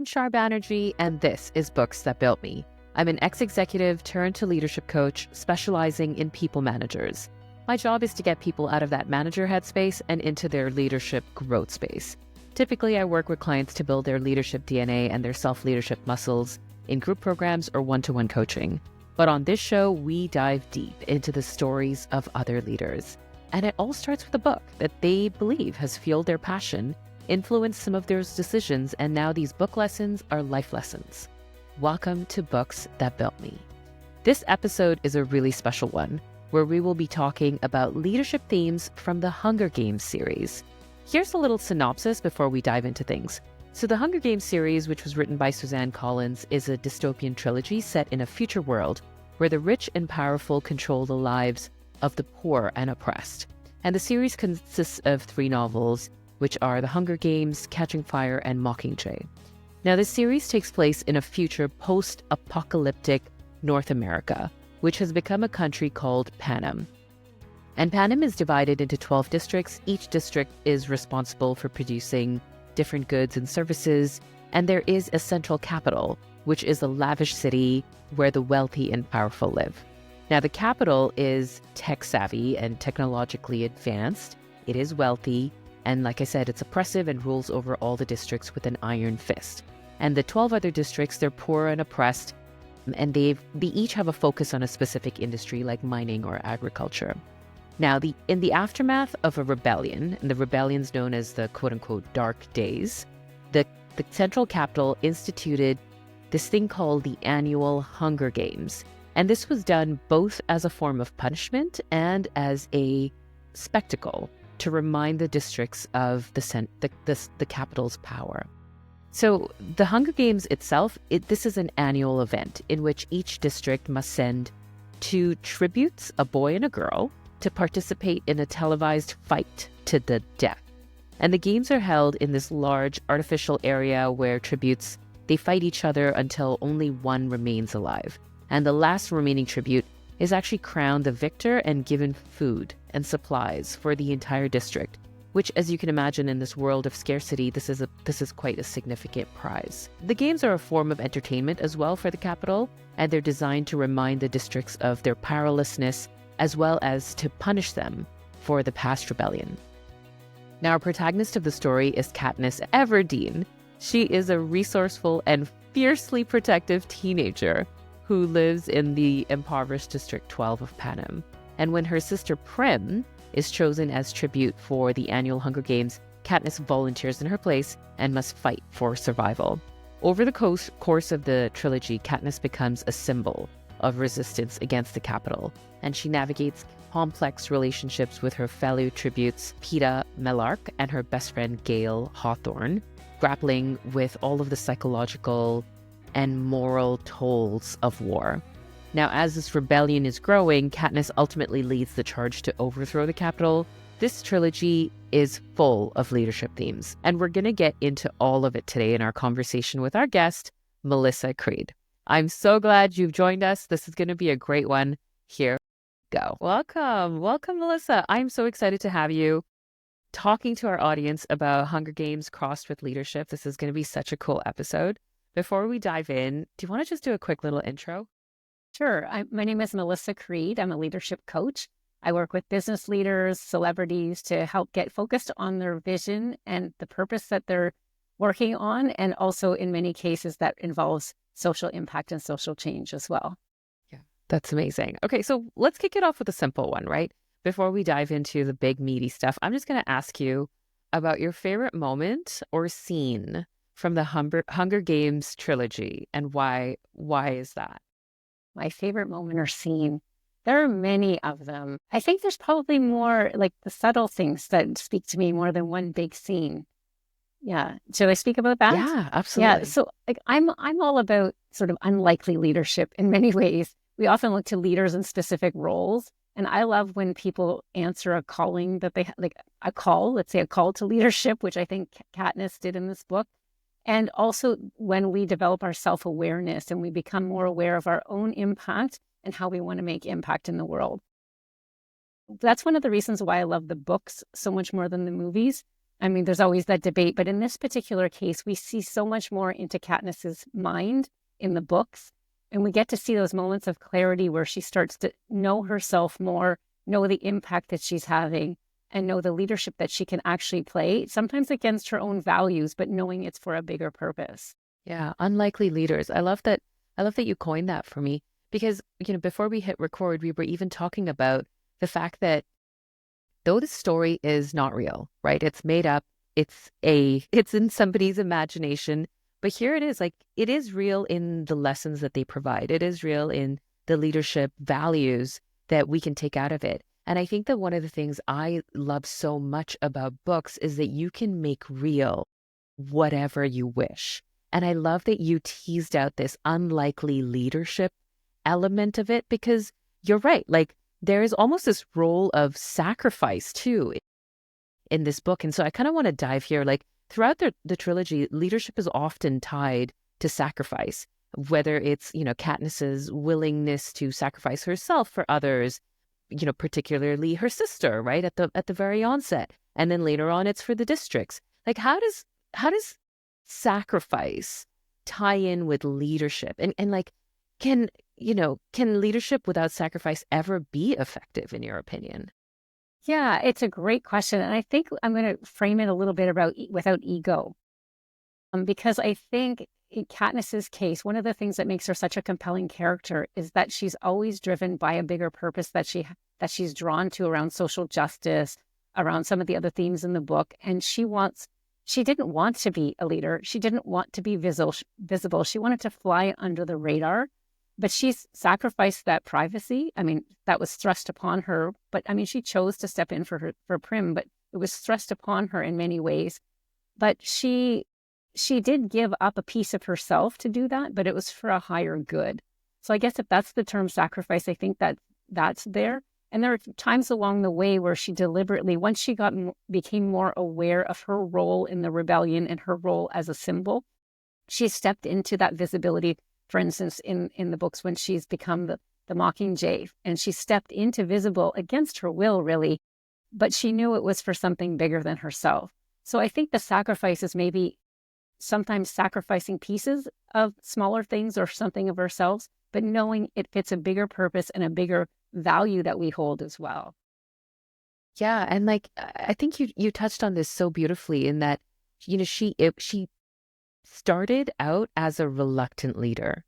I'm Shar Banerjee, and this is Books That Built Me. I'm an ex-executive turned to leadership coach specializing in people managers. My job is to get people out of that manager headspace and into their leadership growth space. Typically, I work with clients to build their leadership DNA and their self-leadership muscles in group programs or one-to-one coaching. But on this show, we dive deep into the stories of other leaders. And it all starts with a book that they believe has fueled their passion, influenced some of their decisions, and now these book lessons are life lessons. Welcome to Books That Built Me. This episode is a really special one, where we will be talking about leadership themes from the Hunger Games series. Here's a little synopsis before we dive into things. So the Hunger Games series, which was written by Suzanne Collins, is a dystopian trilogy set in a future world where the rich and powerful control the lives of the poor and oppressed. And the series consists of 3 novels, which are The Hunger Games, Catching Fire, and Mockingjay. Now, this series takes place in a future post-apocalyptic North America, which has become a country called Panem. And Panem is divided into 12 districts. Each district is responsible for producing different goods and services, and there is a central capital, which is a lavish city where the wealthy and powerful live. Now, the capital is tech-savvy and technologically advanced. It is wealthy, and like I said, it's oppressive and rules over all the districts with an iron fist. And the 12 other districts, they're poor and oppressed, and they each have a focus on a specific industry like mining or agriculture. Now, in the aftermath of a rebellion, and the rebellion's known as the quote-unquote Dark Days, the central capital instituted this thing called the annual Hunger Games. And this was done both as a form of punishment and as a spectacle to remind the districts of the capital's power. So the Hunger Games itself, this is an annual event in which each district must send 2 tributes, a boy and a girl, to participate in a televised fight to the death. And the games are held in this large artificial area where tributes, they fight each other until only one remains alive. And the last remaining tribute is actually crowned the victor and given food and supplies for the entire district, which, as you can imagine, in this world of scarcity, this is quite a significant prize. The games are a form of entertainment as well for the capital, and they're designed to remind the districts of their powerlessness as well as to punish them for the past rebellion. Now, our protagonist of the story is Katniss Everdeen. She is a resourceful and fiercely protective teenager who lives in the impoverished District 12 of Panem. And when her sister Prim is chosen as tribute for the annual Hunger Games, Katniss volunteers in her place and must fight for survival. Over the course of the trilogy, Katniss becomes a symbol of resistance against the capital, and she navigates complex relationships with her fellow tributes, Peeta Mellark, and her best friend Gale Hawthorne, grappling with all of the psychological and moral tolls of war. Now, as this rebellion is growing, Katniss ultimately leads the charge to overthrow the capital. This trilogy is full of leadership themes, and we're going to get into all of it today in our conversation with our guest, Melissa Creede. I'm so glad you've joined us. This is going to be a great one. Here we go. Welcome, Melissa. I'm so excited to have you talking to our audience about Hunger Games crossed with leadership. This is going to be such a cool episode. Before we dive in, do you want to just do a quick little intro? Sure. My name is Melissa Creede. I'm a leadership coach. I work with business leaders, celebrities to help get focused on their vision and the purpose that they're working on, and also in many cases that involves social impact and social change as well. Yeah, that's amazing. Okay, so let's kick it off with a simple one, right? Before we dive into the big meaty stuff, I'm just going to ask you about your favorite moment or scene from the Hunger Games trilogy, and why is that? My favorite moment or scene. There are many of them. I think there's probably more like the subtle things that speak to me more than one big scene. Yeah. Should I speak about that? Yeah, absolutely. Yeah. So like I'm all about sort of unlikely leadership in many ways. We often look to leaders in specific roles. And I love when people answer a calling that they like a call, let's say a call to leadership, which I think Katniss did in this book. And also when we develop our self-awareness and we become more aware of our own impact and how we want to make impact in the world. That's one of the reasons why I love the books so much more than the movies, I mean, there's always that debate, but in this particular case, we see so much more into Katniss's mind in the books, and we get to see those moments of clarity where she starts to know herself more, know the impact that she's having, and know the leadership that she can actually play, sometimes against her own values, but knowing it's for a bigger purpose. Yeah, unlikely leaders. I love that. I love that you coined that for me because, before we hit record, we were even talking about the fact that though the story is not real, right? It's made up. It's in somebody's imagination, but here it is. Like it is real in the lessons that they provide. It is real in the leadership values that we can take out of it. And I think that one of the things I love so much about books is that you can make real whatever you wish. And I love that you teased out this unlikely leadership element of it because you're right. Like there is almost this role of sacrifice too in this book. And so I kind of want to dive here. Like throughout the trilogy, leadership is often tied to sacrifice, whether it's, Katniss's willingness to sacrifice herself for others, particularly her sister, right? At the very onset. And then later on it's for the districts. Like how does sacrifice tie in with leadership? And like can leadership without sacrifice ever be effective in your opinion? Yeah, it's a great question. And I think I'm going to frame it a little bit about without ego. Because I think in Katniss's case, one of the things that makes her such a compelling character is that she's always driven by a bigger purpose that she's drawn to around social justice, around some of the other themes in the book. And she didn't want to be a leader. She didn't want to be visible. She wanted to fly under the radar. But she's sacrificed that privacy. I mean, that was thrust upon her. But I mean, she chose to step in for Prim, but it was thrust upon her in many ways. But she did give up a piece of herself to do that, but it was for a higher good. So I guess if that's the term sacrifice, I think that's there. And there are times along the way where she deliberately, once she became more aware of her role in the rebellion and her role as a symbol, she stepped into that visibility. For instance, in the books when she's become the Mockingjay, and she stepped into visible against her will, really, but she knew it was for something bigger than herself. So I think the sacrifice is maybe sometimes sacrificing pieces of smaller things or something of ourselves, but knowing it fits a bigger purpose and a bigger value that we hold as well. Yeah, and like I think you touched on this so beautifully in that she started out as a reluctant leader.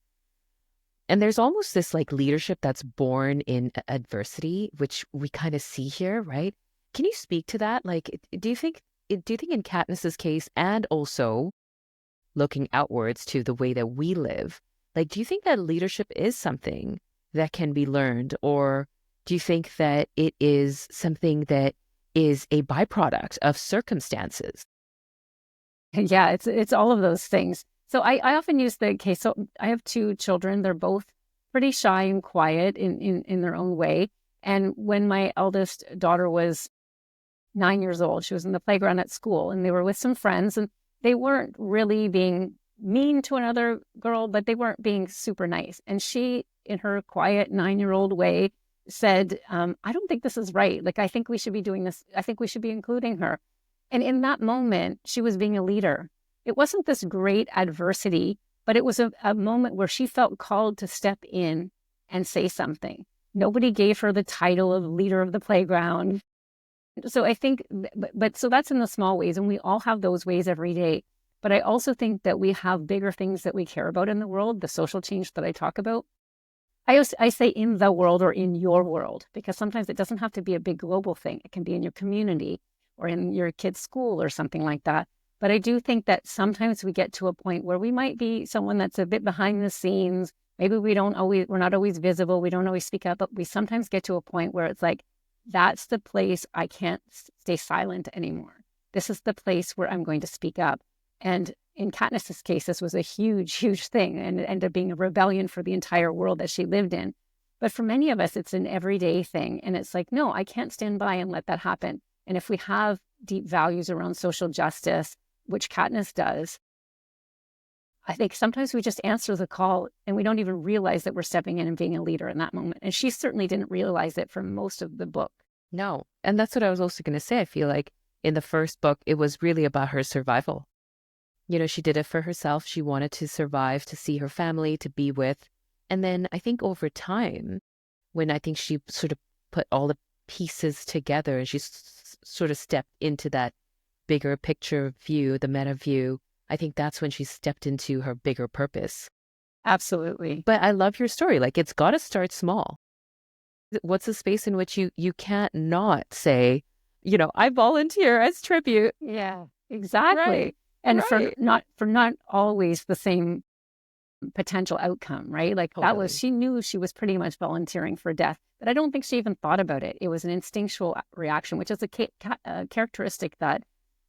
And there's almost this like leadership that's born in adversity, which we kind of see here, right? Can you speak to that? Like, do you think in Katniss's case and also looking outwards to the way that we live, like, do you think that leadership is something that can be learned? Or do you think that it is something that is a byproduct of circumstances? Yeah, it's all of those things. So I often use the case. So I have two children. They're both pretty shy and quiet in their own way. And when my eldest daughter was 9 years old, she was in the playground at school and they were with some friends and they weren't really being mean to another girl, but they weren't being super nice. And she, in her quiet 9-year-old way, said, I don't think this is right. Like, I think we should be doing this. I think we should be including her. And in that moment, she was being a leader. It wasn't this great adversity, but it was a moment where she felt called to step in and say something. Nobody gave her the title of leader of the playground. So I think, but so that's in the small ways, and we all have those ways every day. But I also think that we have bigger things that we care about in the world, the social change that I talk about. I say in the world or in your world, because sometimes it doesn't have to be a big global thing. It can be in your community or in your kid's school or something like that. But I do think that sometimes we get to a point where we might be someone that's a bit behind the scenes. Maybe we're not always visible. We don't always speak up, but we sometimes get to a point where it's like, that's the place I can't stay silent anymore. This is the place where I'm going to speak up. And in Katniss's case, this was a huge, huge thing, and it ended up being a rebellion for the entire world that she lived in. But for many of us, it's an everyday thing. And it's like, no, I can't stand by and let that happen. And if we have deep values around social justice, which Katniss does, I think sometimes we just answer the call and we don't even realize that we're stepping in and being a leader in that moment. And she certainly didn't realize it for most of the book. No. And that's what I was also going to say. I feel like in the first book, it was really about her survival. She did it for herself. She wanted to survive, to see her family, to be with. And then I think over time, when I think she sort of put all the pieces together and she sort of stepped into that bigger picture view, the meta view, I think that's when she stepped into her bigger purpose. Absolutely. But I love your story. Like, it's got to start small. What's the space in which you can't not say, I volunteer as tribute. Yeah, exactly. Right. And Right. for not always the same potential outcome, right? Like Totally. she knew she was pretty much volunteering for death, but I don't think she even thought about it. It was an instinctual reaction, which is a characteristic that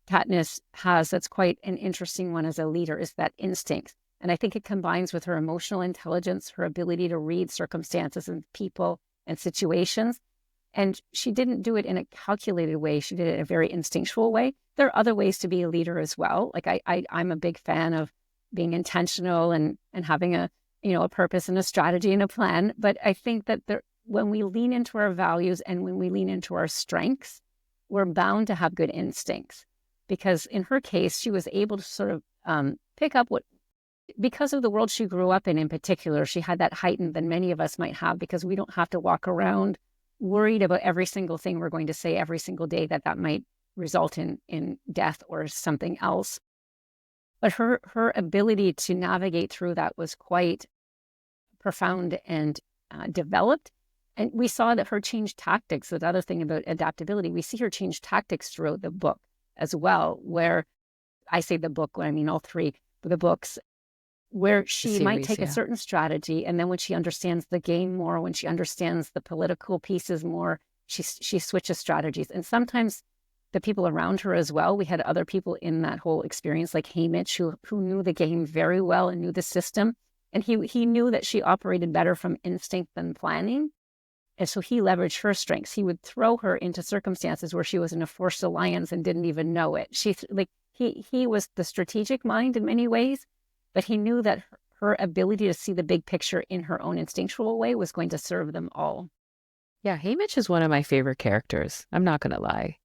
Katniss has that's quite an interesting one as a leader, is that instinct. And I think it combines with her emotional intelligence, her ability to read circumstances and people and situations. And she didn't do it in a calculated way. She did it in a very instinctual way. There are other ways to be a leader as well. Like I'm a big fan of being intentional and having a purpose and a strategy and a plan. But I think that when we lean into our values and when we lean into our strengths, we're bound to have good instincts. Because in her case, she was able to sort of pick up because of the world she grew up in particular, she had that heightened than many of us might have, because we don't have to walk around worried about every single thing we're going to say every single day that might result in death or something else. But her ability to navigate through that was quite profound and developed. And we saw that her change tactics, the other thing about adaptability, we see her change tactics throughout the book as well, where I say the book, I mean all three of the books, where she might take a certain strategy, and then when she understands the game more, when she understands the political pieces more, she switches strategies. And sometimes the people around her as well, we had other people in that whole experience, like Haymitch, who knew the game very well and knew the system. And he knew that she operated better from instinct than planning. And so he leveraged her strengths. He would throw her into circumstances where she was in a forced alliance and didn't even know it. He was the strategic mind in many ways, but he knew that her ability to see the big picture in her own instinctual way was going to serve them all. Yeah, Haymitch is one of my favorite characters. I'm not going to lie.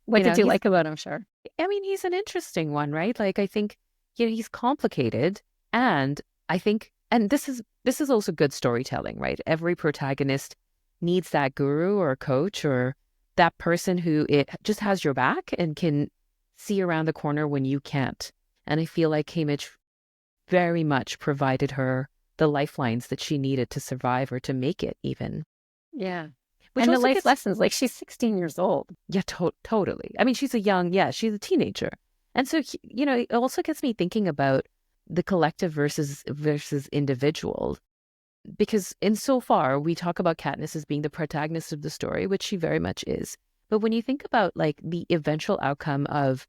What did you like about him, Shar? I mean, he's an interesting one, right? Like, I think, he's complicated, and I think, and this is also good storytelling, right? Every protagonist needs that guru or coach or that person who it just has your back and can see around the corner when you can't. And I feel like Haymitch very much provided her the lifelines that she needed to survive or to make it even. Yeah. And the life lessons, like she's 16 years old. Yeah, totally. I mean, she's a teenager. And so, it also gets me thinking about the collective versus individual. Because insofar, we talk about Katniss as being the protagonist of the story, which she very much is. But when you think about like the eventual outcome of,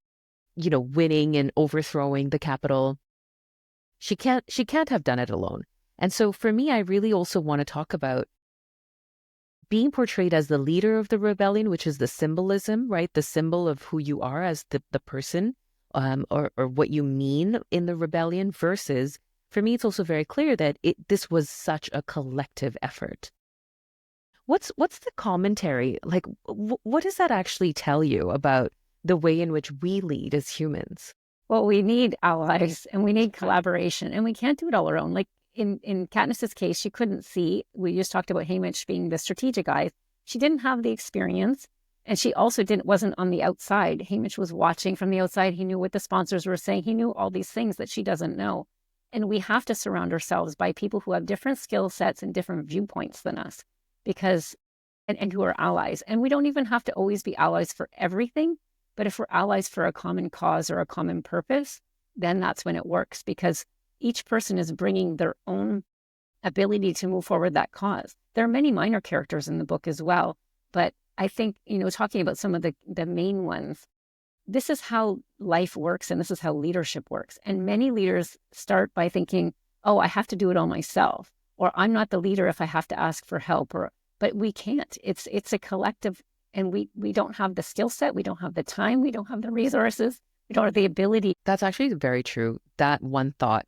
winning and overthrowing the Capitol, she can't have done it alone. And so for me, I really also want to talk about being portrayed as the leader of the rebellion, which is the symbolism, right? The symbol of who you are as the person, or what you mean in the rebellion, versus, for me, it's also very clear that this was such a collective effort. What's the commentary? Like, what does that actually tell you about the way in which we lead as humans? Well, we need allies and we need collaboration, and we can't do it all alone. Like in Katniss's case, she couldn't see. We just talked about Haymitch being the strategic eye. She didn't have the experience, and she also wasn't on the outside. Haymitch was watching from the outside. He knew what the sponsors were saying. He knew all these things that she doesn't know. And we have to surround ourselves by people who have different skill sets and different viewpoints than us, because and who are allies. And we don't even have to always be allies for everything. But if we're allies for a common cause or a common purpose, then that's when it works, because each person is bringing their own ability to move forward that cause. There are many minor characters in the book as well, but I think, talking about some of the main ones, this is how life works and this is how leadership works. And many leaders start by thinking, oh, I have to do it all myself, or I'm not the leader if I have to ask for help, but we can't. It's a collective. And we don't have the skill set, we don't have the time, we don't have the resources, we don't have the ability. That's actually very true. That one thought,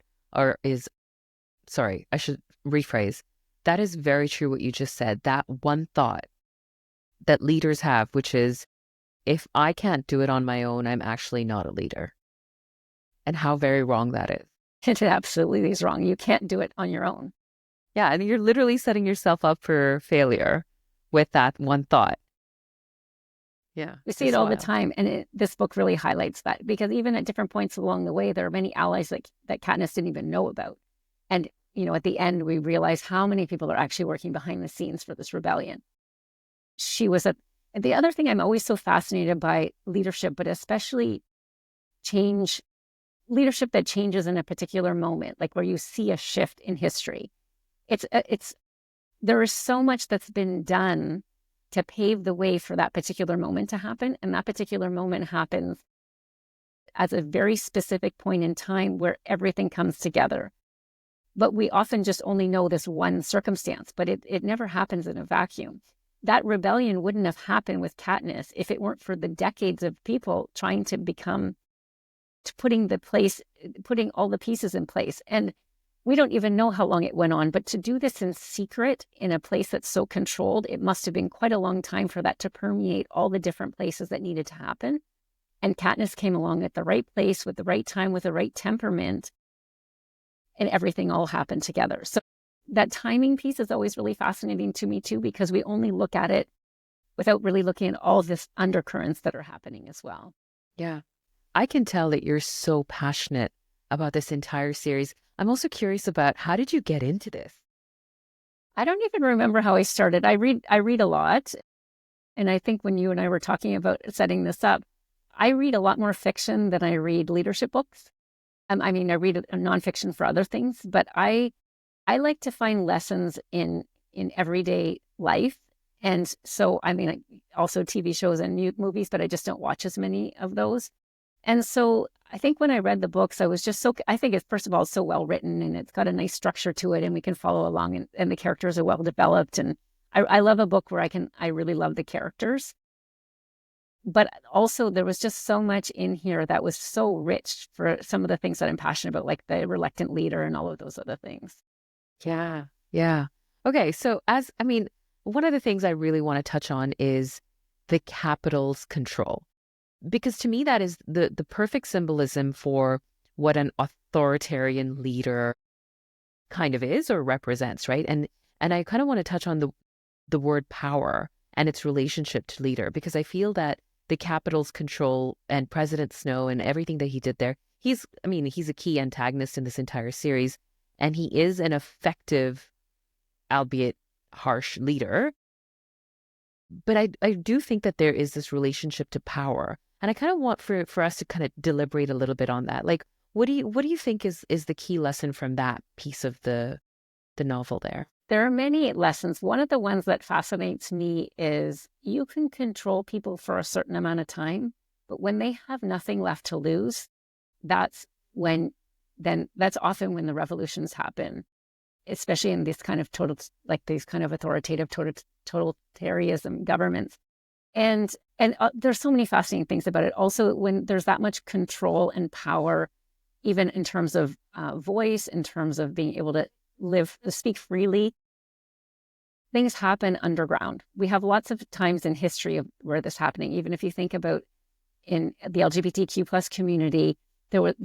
sorry, I should rephrase. That is very true what you just said. That one thought that leaders have, which is, if I can't do it on my own, I'm actually not a leader. And how very wrong that is. It absolutely is wrong. You can't do it on your own. Yeah, and you're literally setting yourself up for failure with that one thought. Yeah, We see it it's all the wild. time, and this book really highlights that, because even at different points along the way, there are many allies that Katniss didn't even know about. And, at the end, we realize how many people are actually working behind the scenes for this rebellion. The other thing, I'm always so fascinated by leadership, but especially leadership that changes in a particular moment, like where you see a shift in history. There is so much that's been done to pave the way for that particular moment to happen. And that particular moment happens at a very specific point in time where everything comes together. But we often just only know this one circumstance, but it never happens in a vacuum. That rebellion wouldn't have happened with Katniss if it weren't for the decades of people trying to putting all the pieces in place. And we don't even know how long it went on, but to do this in secret in a place that's so controlled, it must have been quite a long time for that to permeate all the different places that needed to happen. And Katniss came along at the right place, with the right time, with the right temperament, and everything all happened together. So that timing piece is always really fascinating to me too, because we only look at it without really looking at all this undercurrents that are happening as well. Yeah. I can tell that you're so passionate about this entire series. I'm also curious about, how did you get into this? I don't even remember how I started. I read a lot. And I think when you and I were talking about setting this up, I read a lot more fiction than I read leadership books. I read a nonfiction for other things, but I like to find lessons in everyday life. And so, also TV shows and movies, but I just don't watch as many of those. And so I think when I read the books, I think it's, first of all, so well written, and it's got a nice structure to it, and we can follow along, and the characters are well developed. And I love a book where I really love the characters. But also there was just so much in here that was so rich for some of the things that I'm passionate about, like the reluctant leader and all of those other things. Yeah. Yeah. Okay. So one of the things I really want to touch on is the Capitol's control. Because to me, that is the perfect symbolism for what an authoritarian leader kind of is or represents, right? And I kind of want to touch on the word power and its relationship to leader, because I feel that the Capitol's control and President Snow and everything that he did there, he's a key antagonist in this entire series, and he is an effective, albeit harsh, leader. But I do think that there is this relationship to power. And I kind of want for us to kind of deliberate a little bit on that. Like, what do you think is the key lesson from that piece of the novel there? There are many lessons. One of the ones that fascinates me is you can control people for a certain amount of time, but when they have nothing left to lose, that's often when the revolutions happen, especially in this kind of these kind of authoritative totalitarianism governments. And there's so many fascinating things about it. Also, when there's that much control and power, even in terms of voice, in terms of being able to speak freely, things happen underground. We have lots of times in history of where this is happening. Even if you think about in the LGBTQ plus community, there was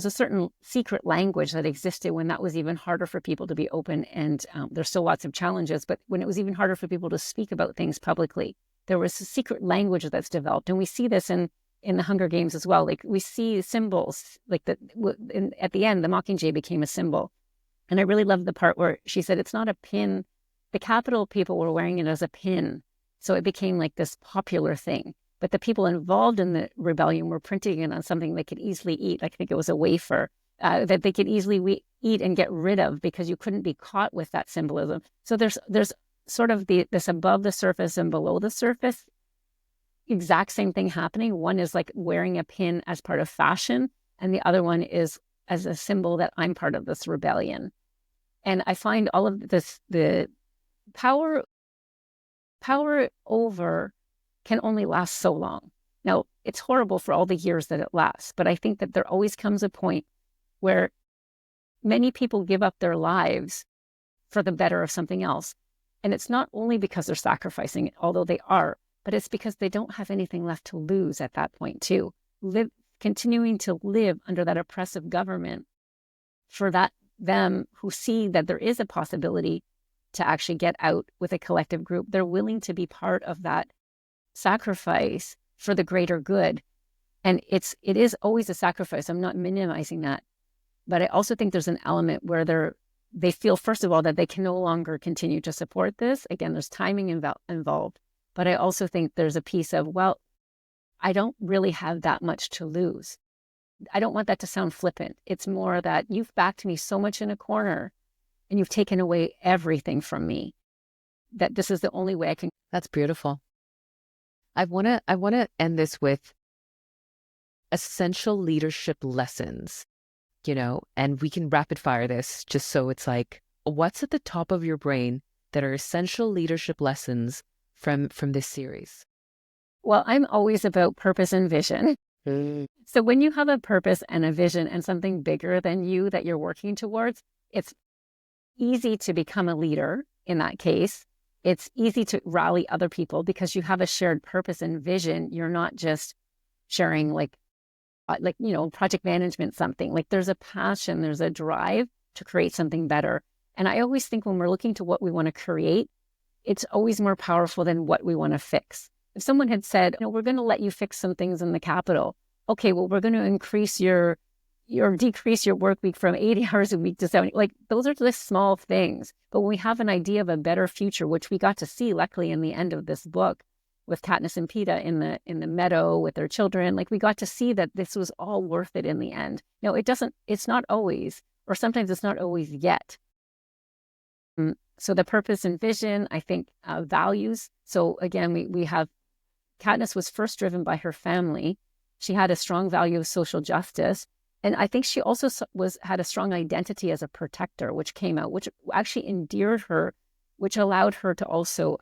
a certain secret language that existed when that was even harder for people to be open. And there's still lots of challenges, but when it was even harder for people to speak about things publicly, there was a secret language that's developed. And we see this in the Hunger Games as well. Like, we see symbols, like at the end, the Mockingjay became a symbol. And I really loved the part where she said, it's not a pin. The Capitol people were wearing it as a pin. So it became like this popular thing. But the people involved in the rebellion were printing it on something they could easily eat. I think it was a wafer that they could easily eat and get rid of, because you couldn't be caught with that symbolism. So there's sort of this above the surface and below the surface, exact same thing happening. One is like wearing a pin as part of fashion, and the other one is as a symbol that I'm part of this rebellion. And I find all of this, the power over can only last so long. Now, it's horrible for all the years that it lasts, but I think that there always comes a point where many people give up their lives for the better of something else. And it's not only because they're sacrificing it, although they are, but it's because they don't have anything left to lose at that point too. Continuing to live under that oppressive government for them who see that there is a possibility to actually get out with a collective group, they're willing to be part of that sacrifice for the greater good. And it is always a sacrifice. I'm not minimizing that. But I also think there's an element where they feel, first of all, that they can no longer continue to support this. Again, there's timing involved. But I also think there's a piece of, well, I don't really have that much to lose. I don't want that to sound flippant. It's more that you've backed me so much in a corner and you've taken away everything from me, that this is the only way I can. That's beautiful. I want to end this with essential leadership lessons, and we can rapid fire this just so it's like, what's at the top of your brain that are essential leadership lessons from this series? Well, I'm always about purpose and vision. So when you have a purpose and a vision and something bigger than you that you're working towards, it's easy to become a leader in that case. It's easy to rally other people because you have a shared purpose and vision. You're not just sharing like project management, something. Like there's a passion, there's a drive to create something better. And I always think when we're looking to what we want to create, it's always more powerful than what we want to fix. If someone had said, we're going to let you fix some things in the Capitol. Okay, well, we're going to decrease your work week from 80 hours a week to 70. Like those are just small things. But when we have an idea of a better future, which we got to see, luckily, in the end of this book with Katniss and Peeta in the meadow with their children, like we got to see that this was all worth it in the end. No, it's not always, or sometimes it's not always yet. So the purpose and vision, I think, values. So again, we have, Katniss was first driven by her family. She had a strong value of social justice. And I think she also had a strong identity as a protector, which came out, which actually endeared her, which allowed her to also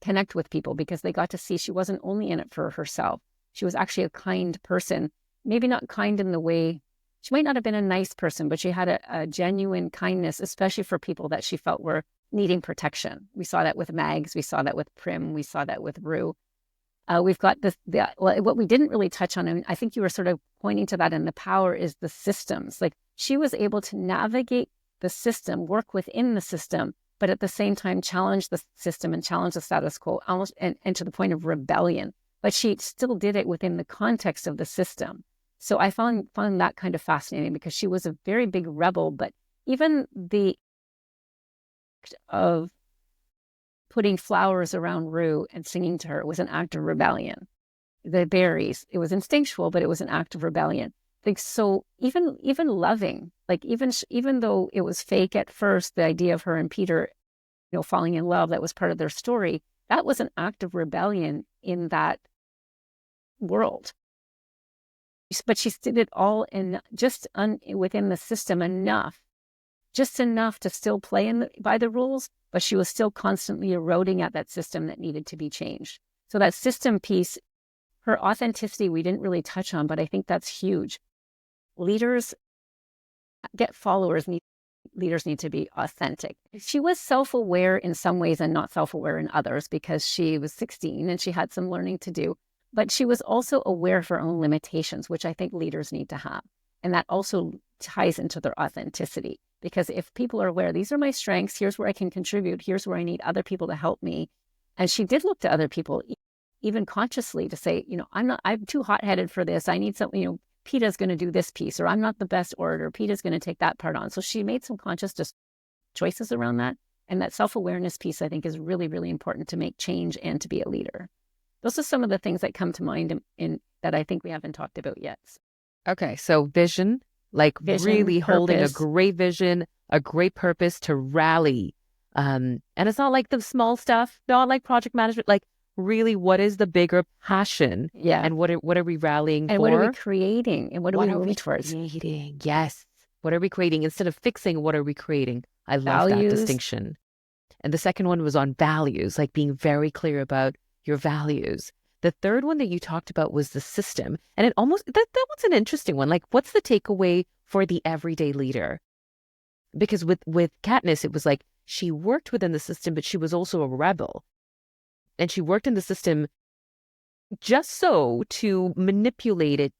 connect with people because they got to see she wasn't only in it for herself. She was actually a kind person, maybe not kind in the way, she might not have been a nice person, but she had a genuine kindness, especially for people that she felt were needing protection. We saw that with Mags, we saw that with Prim, we saw that with Rue. We've got what we didn't really touch on, and I think you were sort of pointing to that in the power, is the systems. Like she was able to navigate the system, work within the system, but at the same time challenge the system and challenge the status quo, almost and to the point of rebellion. But she still did it within the context of the system. So I found that kind of fascinating because she was a very big rebel, but even the act of putting flowers around Rue and singing to her was an act of rebellion. The berries, it was instinctual, but it was an act of rebellion. Like, so even loving, like even though it was fake at first, the idea of her and Peter, falling in love, that was part of their story. That was an act of rebellion in that world. But she did it all within the system just enough to still play by the rules, but she was still constantly eroding at that system that needed to be changed. So that system piece, her authenticity, we didn't really touch on, but I think that's huge. Leaders get followers, leaders need to be authentic. She was self-aware in some ways and not self-aware in others because she was 16 and she had some learning to do, but she was also aware of her own limitations, which I think leaders need to have. And that also ties into their authenticity. Because if people are aware, these are my strengths, here's where I can contribute, here's where I need other people to help me. And she did look to other people, even consciously, to say, I'm too hot-headed for this. I need something, Peeta's going to do this piece, or I'm not the best orator. Peeta's going to take that part on. So she made some conscious choices around that. And that self-awareness piece, I think, is really, really important to make change and to be a leader. Those are some of the things that come to mind in that I think we haven't talked about yet. Okay, so vision, really holding a purpose. Great vision, a great purpose to rally. And it's not like the small stuff, not like project management, like really what is the bigger passion? Yeah. And what are we rallying and for? what are we creating? And what are we moving towards? Creating? Yes. What are we creating? Instead of fixing, what are we creating? I love Values. that distinction. And the second one was on values, like being very clear about your values. The third one that you talked about was the system. And it almost, that was an interesting one. Like, what's the takeaway for the everyday leader? Because with Katniss, it was like she worked within the system, but she was also a rebel. And she worked in the system just so to manipulate it,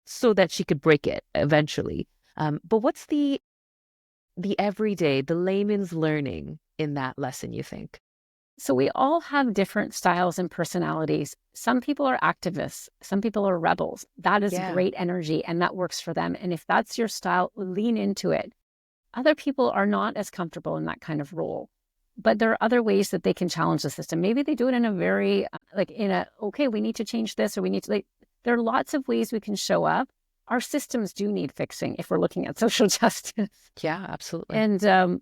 so that she could break it eventually. But what's the everyday, the layman's learning in that lesson, you think? So we all have different styles and personalities. Some people are activists, some people are rebels. That is Yeah. great energy and that works for them. And if that's your style, lean into it. Other people are not as comfortable in that kind of role. But there are other ways that they can challenge the system. Maybe they do it in a very, okay, we need to change this or we need to, there are lots of ways we can show up. Our systems do need fixing if we're looking at social justice. Yeah, absolutely. And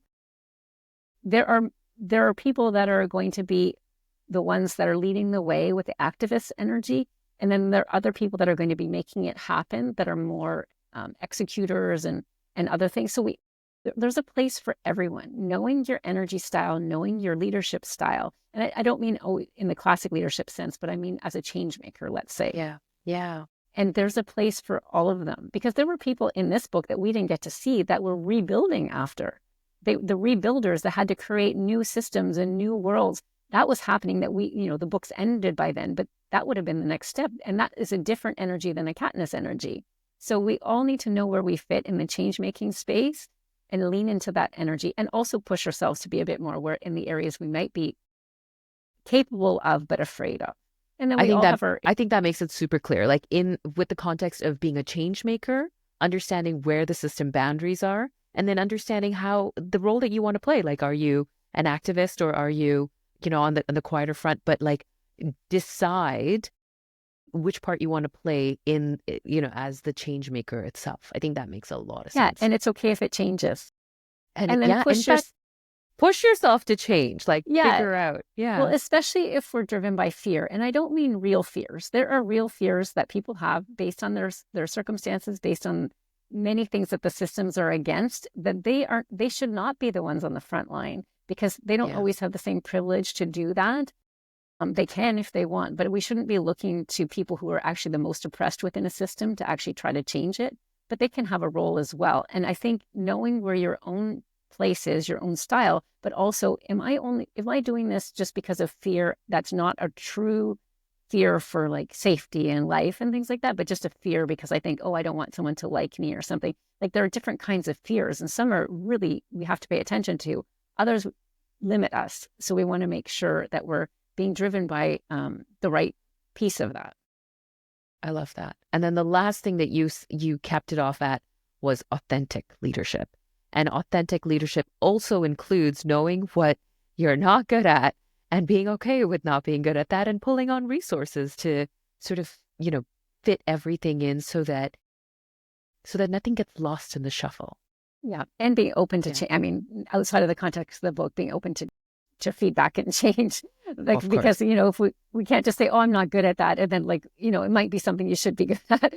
there are people that are going to be the ones that are leading the way with the activist energy. And then there are other people that are going to be making it happen that are more executors and other things. So there's a place for everyone. Knowing your energy style, knowing your leadership style. And I don't mean in the classic leadership sense, but I mean as a change maker, let's say. Yeah. Yeah. And there's a place for all of them because there were people in this book that we didn't get to see that were rebuilding after. The rebuilders that had to create new systems and new worlds. That was happening that the books ended by then, but that would have been the next step. And that is a different energy than a Katniss energy. So we all need to know where we fit in the change-making space and lean into that energy and also push ourselves to be a bit more aware in the areas we might be capable of, but afraid of. And then I we think all that have our, I think that makes it super clear. Like in with the context of being a change maker, understanding where the system boundaries are, and then understanding how the role that you want to play. Like, are you an activist or are you, on the quieter front? But like, decide which part you want to play in, as the change maker itself. I think that makes a lot of yeah, sense. and it's okay if it changes. And And then yeah, in fact, push yourself to change. Like, yeah. figure out. Well, Yeah. especially if we're driven by fear. And I don't mean real fears. There are real fears that people have based on their circumstances, based on many things that the systems are against, that they should not be the ones on the front line because they don't Yeah. always have the same privilege to do that. They can if they want, but we shouldn't be looking to people who are actually the most oppressed within a system to actually try to change it. But they can have a role as well. And I think knowing where your own place is, your own style, but also, am I doing this just because of fear that's not a true fear for like safety and life and things like that, but just a fear because I think, oh, I don't want someone to like me or something. Like there are different kinds of fears, and some are really we have to pay attention to. Others limit us, so we want to make sure that we're being driven by the right piece of that. I love that. And then the last thing that you kept it off at was authentic leadership. And authentic leadership also includes knowing what you're not good at and being okay with not being good at that and pulling on resources to sort of, fit everything in so that nothing gets lost in the shuffle. Yeah, and being open to Yeah. change. I mean, outside of the context of the book, being open to feedback and change. Like Of because course. if we can't just say, oh, I'm not good at that, and then it might be something you should be good at.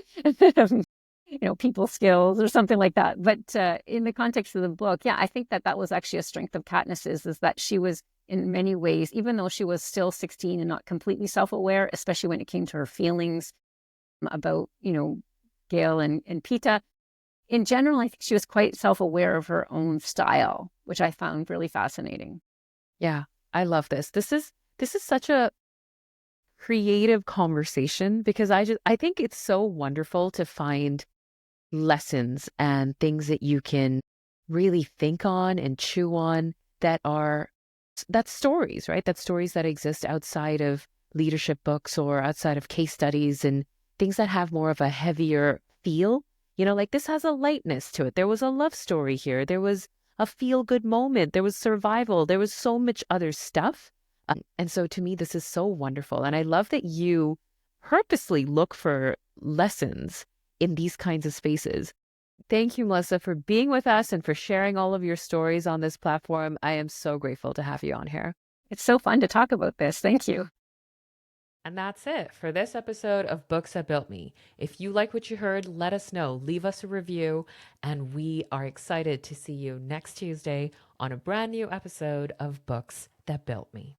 People skills or something like that. But in the context of the book, yeah, I think that was actually a strength of Katniss's is that she was in many ways, even though she was still 16 and not completely self-aware, especially when it came to her feelings about, Gail and Pita. In general, I think she was quite self-aware of her own style, which I found really fascinating. Yeah, I love this. This is such a creative conversation because I think it's so wonderful to find lessons and things that you can really think on and chew on that's stories, right? That's stories that exist outside of leadership books or outside of case studies and things that have more of a heavier feel. Like this has a lightness to it. There was a love story here. There was a feel good moment. There was survival. There was so much other stuff. And so to me, this is so wonderful. And I love that you purposely look for lessons in these kinds of spaces. Thank you, Melissa, for being with us and for sharing all of your stories on this platform. I am so grateful to have you on here. It's so fun to talk about this. Thank you. And that's it for this episode of Books That Built Me. If you like what you heard, let us know. Leave us a review. And we are excited to see you next Tuesday on a brand new episode of Books That Built Me.